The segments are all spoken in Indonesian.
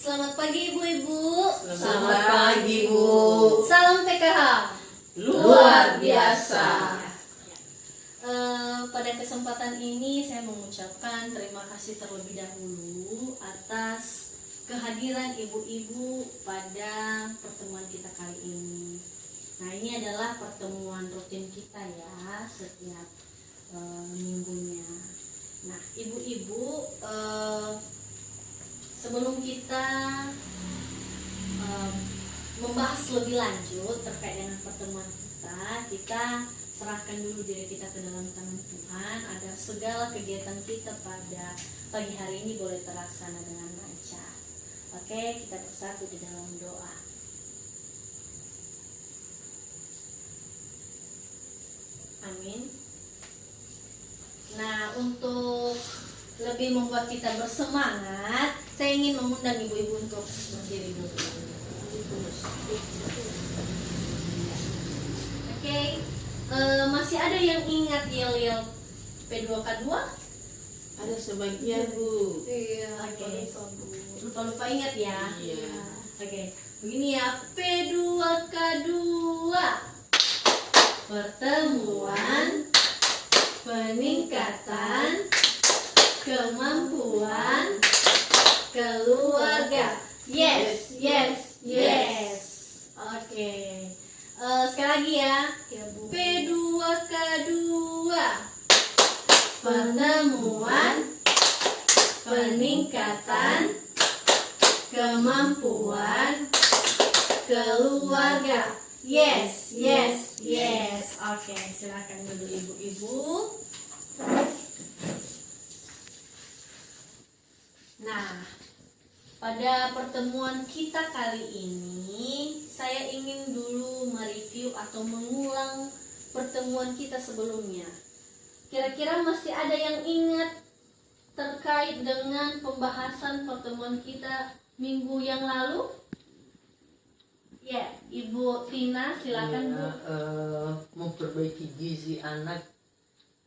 Selamat pagi ibu-ibu. Selamat pagi, Bu. Salam PKH. Luar biasa. Pada kesempatan ini saya mengucapkan terima kasih terlebih dahulu atas kehadiran ibu-ibu pada pertemuan kita kali ini. Nah, ini adalah pertemuan rutin kita ya setiap minggunya. Nah, ibu-ibu, sebelum kita membahas lebih lanjut terkait dengan pertemuan kita serahkan dulu diri kita ke dalam tangan Tuhan agar segala kegiatan kita pada pagi hari ini boleh terlaksana dengan lancar. Oke, kita bersatu di dalam doa. Amin. Nah, untuk lebih membuat kita bersemangat, saya ingin mengundang ibu-ibu untuk berdiri dulu. Oke, masih ada yang ingat yel-yel P2K2? Ada sebagian, Bu. Iya. Oke. Lupa-lupa ingat ya. Iya. Oke, begini ya. P2K2. Pertemuan, peningkatan kemampuan keluarga. Yes, yes, yes. Oke. Sekali lagi ya. P2K2. Pertemuan, peningkatan kemampuan keluarga. Yes, yes, yes. Oke, silakan dulu ibu-ibu. Nah, pada pertemuan kita kali ini, saya ingin dulu mereview atau mengulang pertemuan kita sebelumnya. Kira-kira masih ada yang ingat terkait dengan pembahasan pertemuan kita minggu yang lalu? Ya, Ibu Tina, silakan Bu. Memperbaiki gizi anak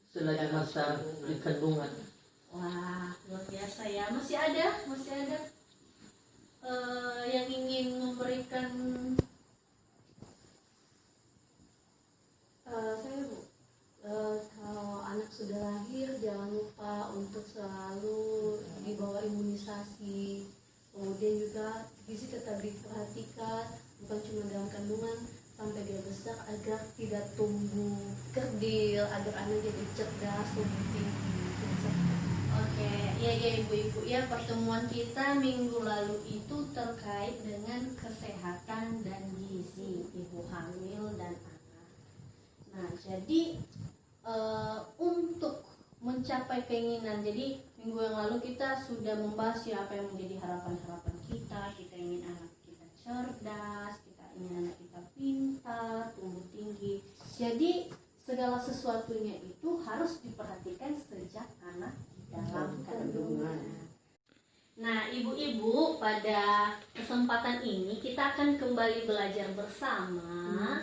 selagi masa di kandungan. Wah, luar biasa ya. Masih ada yang ingin memberikan saya Bu, kalau anak sudah lahir jangan lupa untuk selalu dibawa imunisasi. Kemudian juga gizi tetap diperhatikan, bukan cuma dalam kandungan, sampai dia besar agar tidak tumbuh kerdil, agar anak jadi cerdas, tumbuh tinggi. Oke, ya ibu-ibu ya, pertemuan kita minggu lalu itu terkait dengan kesehatan dan gizi ibu hamil dan anak. Nah, jadi untuk mencapai keinginan, jadi minggu yang lalu kita sudah membahas ya apa yang menjadi harapan-harapan kita. Kita ingin anak kita cerdas, kita ingin anak kita pintar, tumbuh tinggi. Jadi segala sesuatunya itu harus diperhatikan sejak anak dalam kandungan. Nah, ibu-ibu, pada kesempatan ini kita akan kembali belajar bersama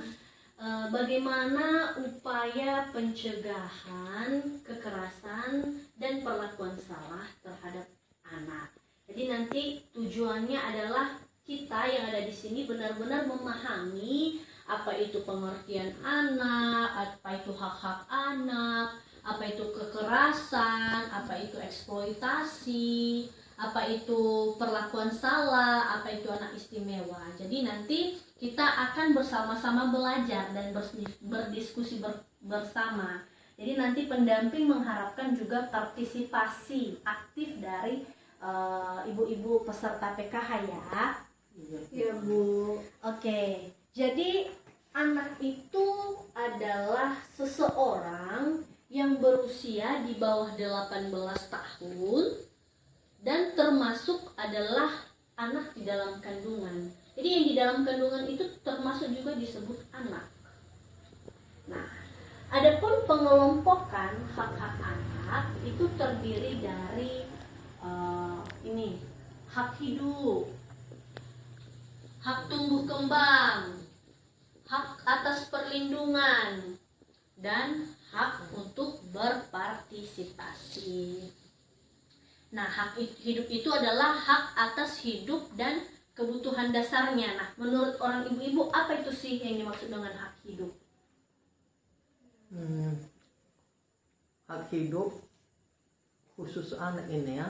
bagaimana upaya pencegahan kekerasan dan perlakuan salah terhadap anak. Jadi nanti tujuannya adalah kita yang ada di sini benar-benar memahami apa itu pengertian anak, apa itu hak-hak anak, apa itu kekerasan, apa itu eksploitasi, apa itu perlakuan salah, apa itu anak istimewa. Jadi nanti kita akan bersama-sama belajar dan berdiskusi bersama. Jadi nanti pendamping mengharapkan juga partisipasi aktif dari ibu-ibu peserta PKH ya. Iya Bu. Oke, jadi anak itu adalah seseorang yang berusia di bawah 18 tahun dan termasuk adalah anak di dalam kandungan. Jadi yang di dalam kandungan itu termasuk juga disebut anak. Nah, adapun pengelompokan hak-hak anak itu terdiri dari hak hidup, hak tumbuh kembang, hak atas perlindungan, dan hak untuk berpartisipasi. Nah, hidup itu adalah hak atas hidup dan kebutuhan dasarnya. Nah, menurut orang ibu-ibu apa itu sih yang dimaksud dengan hak hidup? Hak hidup khusus anak ini ya.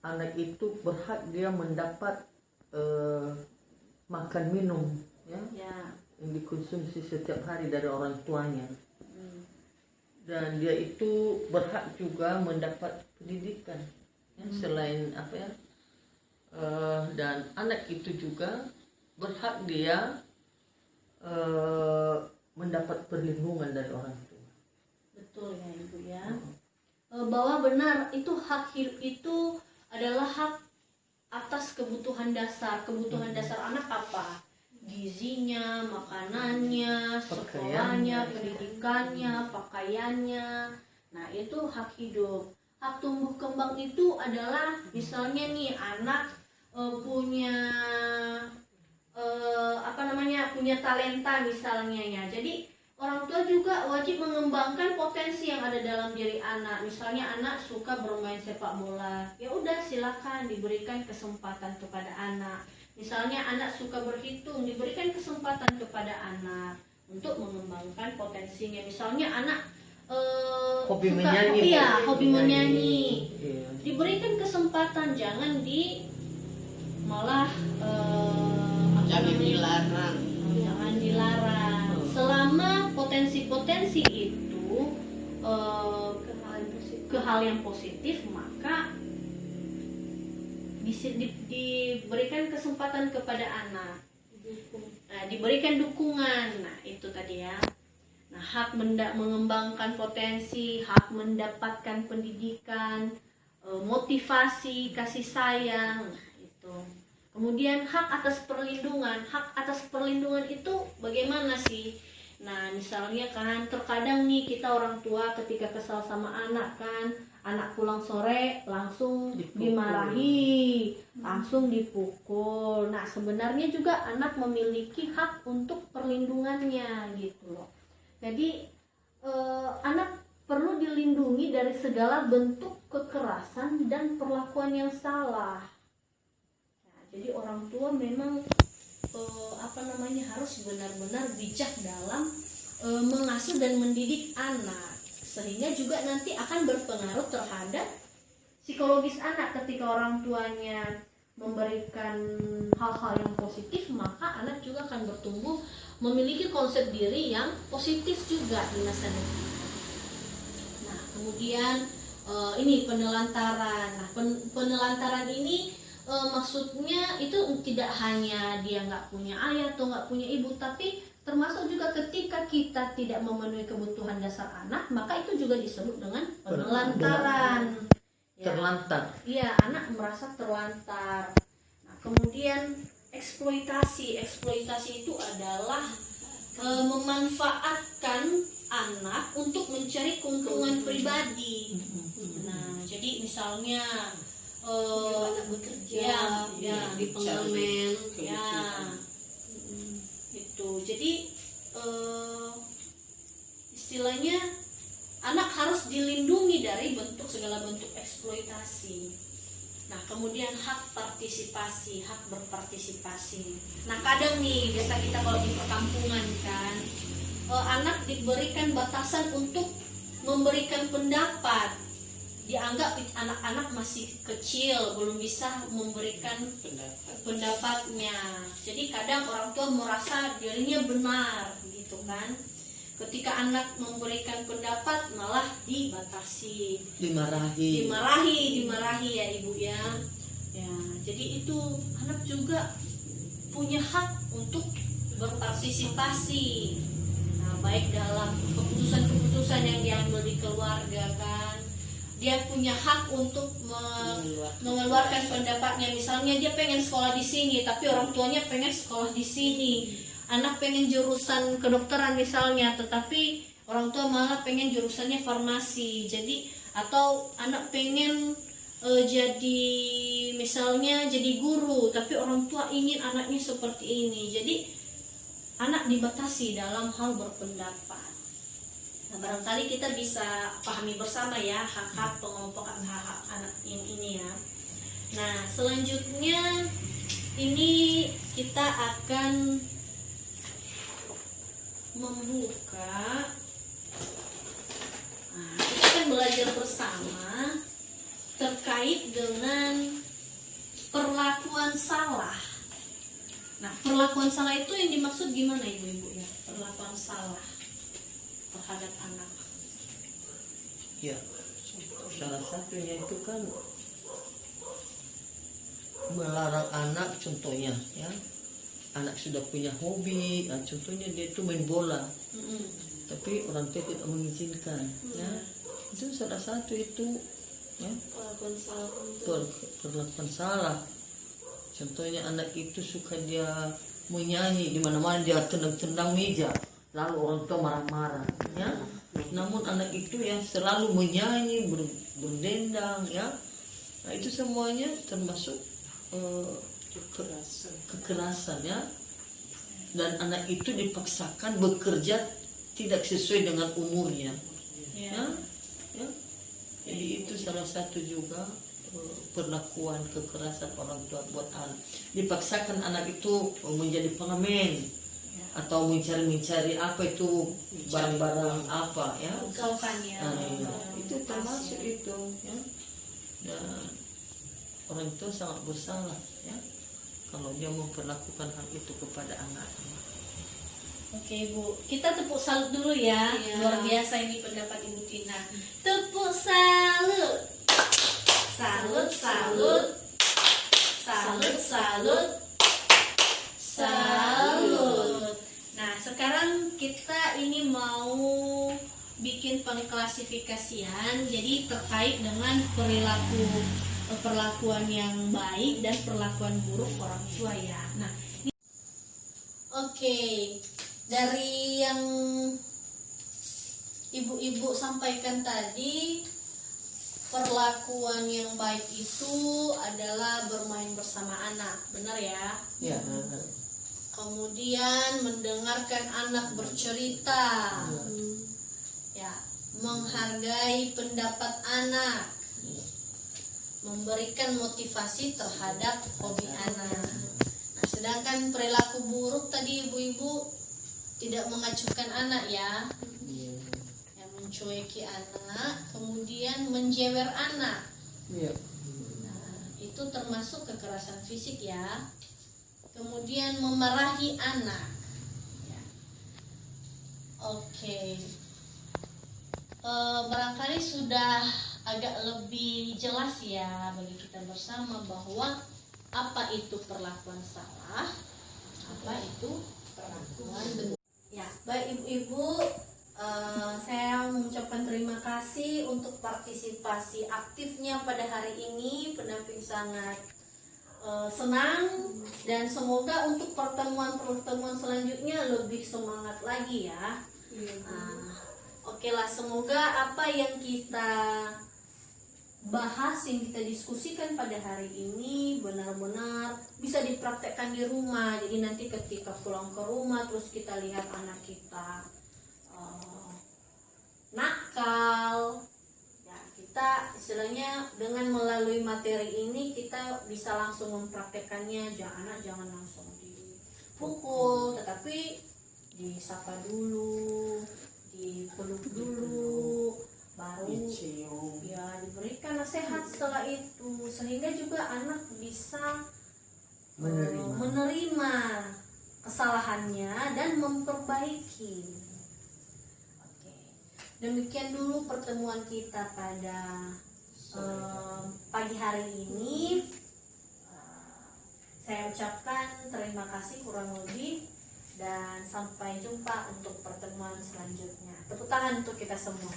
Anak itu berhak dia mendapat makan minum ya, yang dikonsumsi setiap hari dari orang tuanya. Dan dia itu berhak juga mendapat pendidikan ya, selain apa ya, dan anak itu juga berhak dia mendapat perlindungan dari orang tua. Betul ya Ibu ya. Bahwa benar itu hak hidup itu adalah hak atas kebutuhan dasar. Kebutuhan dasar anak apa? Gizinya, makanannya, sekolahnya, pendidikannya, pakaiannya. Nah, itu hak hidup. Hak tumbuh kembang itu adalah misalnya nih anak punya punya talenta misalnya ya. Jadi orang tua juga wajib mengembangkan potensi yang ada dalam diri anak. Misalnya anak suka bermain sepak bola, ya udah silakan diberikan kesempatan kepada anak. Misalnya anak suka berhitung, diberikan kesempatan kepada anak untuk mengembangkan potensinya. Misalnya anak hobi suka, menyanyi. Iya, hobi menyanyi. Iya. Diberikan kesempatan, jangan malah Jangan dilarang. jangan dilarang. Selama potensi-potensi itu ke hal yang positif, maka bisa diberikan kesempatan kepada anak. Nah, diberikan dukungan. Nah, itu tadi ya. Nah, hak mengembangkan potensi, hak mendapatkan pendidikan, motivasi, kasih sayang. Nah, itu. Kemudian hak atas perlindungan. Hak atas perlindungan itu bagaimana sih? Nah, misalnya kan terkadang nih kita orang tua ketika kesal sama anak kan, anak pulang sore langsung dimarahi, langsung dipukul. Nah, sebenarnya juga anak memiliki hak untuk perlindungannya gitu loh. Jadi anak perlu dilindungi dari segala bentuk kekerasan dan perlakuan yang salah. Nah, jadi orang tua memang harus benar-benar bijak dalam mengasuh dan mendidik anak, sehingga juga nanti akan berpengaruh terhadap psikologis anak. Ketika orang tuanya memberikan hal-hal yang positif, maka anak juga akan bertumbuh memiliki konsep diri yang positif juga di masa depan. Nah, kemudian ini penelantaran. Nah, penelantaran ini maksudnya itu tidak hanya dia nggak punya ayah atau nggak punya ibu, tapi termasuk juga ketika kita tidak memenuhi kebutuhan dasar anak, maka itu juga disebut dengan penelantaran. Terlantar. Iya, anak merasa terlantar. Nah, kemudian eksploitasi itu adalah memanfaatkan anak untuk mencari keuntungan pribadi. Nah, jadi misalnya anak bekerja di pengamen itu. Jadi istilahnya anak harus dilindungi dari segala bentuk eksploitasi. Nah, kemudian hak partisipasi, hak berpartisipasi. Nah, kadang nih biasa kita kalau di perkampungan kan, anak diberikan batasan untuk memberikan pendapat. Dianggap anak-anak masih kecil, belum bisa memberikan pendapatnya. Jadi kadang orang tua merasa dirinya benar gitu kan. Ketika anak memberikan pendapat malah dibatasi, dimarahi ya Ibu ya. Ya, jadi itu anak juga punya hak untuk berpartisipasi. Nah, baik dalam keputusan-keputusan yang diambil di keluarga kan. Dia punya hak untuk mengeluarkan pendapatnya. Misalnya dia pengen sekolah di sini, tapi orang tuanya pengen sekolah di sini. Anak pengen jurusan kedokteran misalnya, tetapi orang tua malah pengen jurusannya farmasi. Jadi atau anak pengen jadi guru, tapi orang tua ingin anaknya seperti ini. Jadi anak dibatasi dalam hal berpendapat. Nah, barangkali kita bisa pahami bersama ya hak-hak pengelompokan hak-hak anak yang ini ya. Nah, selanjutnya ini kita akan membuka. Nah, kita akan belajar bersama terkait dengan perlakuan salah. Nah, perlakuan salah itu yang dimaksud gimana ibu-ibu ya? Perlakuan salah terhadap anak. Ya, salah satunya itu kan melarang anak, contohnya ya, anak sudah punya hobi, nah, contohnya dia itu main bola, tapi orang tua tidak mengizinkan, ya, itu salah satu itu ya, perlakuan salah. Contohnya anak itu suka dia menyanyi di mana-mana, dia tendang-tendang meja, lalu orang tua marah-marah, ya. Namun anak itu yang selalu menyanyi, berdendang, ya. Nah, itu semuanya termasuk kekerasan, ya. Dan anak itu dipaksakan bekerja tidak sesuai dengan umurnya, ya. Ya. Jadi itu salah satu juga perlakuan kekerasan orang tua buat anak. Dipaksakan anak itu menjadi pengamen atau mencari apa itu barang-barang apa, ya. Itu termasuk itu, ya. Dan orang tua sangat bersalah, ya, kalau dia memperlakukan hal itu kepada anaknya. Oke Ibu, kita tepuk salut dulu ya. Luar biasa ini pendapat Ibu Tina. Tepuk salut. Salut, salut. Salut, salut. Salut. Nah, sekarang kita ini mau bikin pengklasifikasian, jadi terkait dengan perlakuan yang baik dan perlakuan buruk orang tua ya. Nah, oke, dari yang ibu-ibu sampaikan tadi, perlakuan yang baik itu adalah bermain bersama anak, benar ya? Ya. Kemudian mendengarkan anak bercerita, ya, menghargai pendapat anak, memberikan motivasi terhadap hobi anak. Nah, sedangkan perilaku buruk tadi ibu-ibu tidak mengacuhkan anak ya, yang mencueki anak, kemudian menjewer anak. Nah, itu termasuk kekerasan fisik ya. Kemudian memarahi anak. Ya. Oke. Barangkali sudah agak lebih jelas ya bagi kita bersama bahwa apa itu perlakuan salah, apa itu perlakuan benar. Ya, baik ibu-ibu, saya mengucapkan terima kasih untuk partisipasi aktifnya pada hari ini. Pendamping sangat senang dan semoga untuk pertemuan-pertemuan selanjutnya lebih semangat lagi ya. Oke lah, semoga apa yang kita bahas, yang kita diskusikan pada hari ini benar-benar bisa dipraktekkan di rumah. Jadi nanti ketika pulang ke rumah terus kita lihat anak kita nakal, ya kita istilahnya dengan melalui materi ini kita bisa langsung mempraktekkannya. Anak jangan langsung dipukul, tetapi disapa dulu, dipeluk dulu, baru ya diberikan nasihat setelah itu, sehingga juga anak bisa menerima kesalahannya dan memperbaiki. Oke, demikian dulu pertemuan kita pada pagi hari ini. Saya ucapkan terima kasih kurang lebih dan sampai jumpa untuk pertemuan selanjutnya. Tepuk tangan untuk kita semua.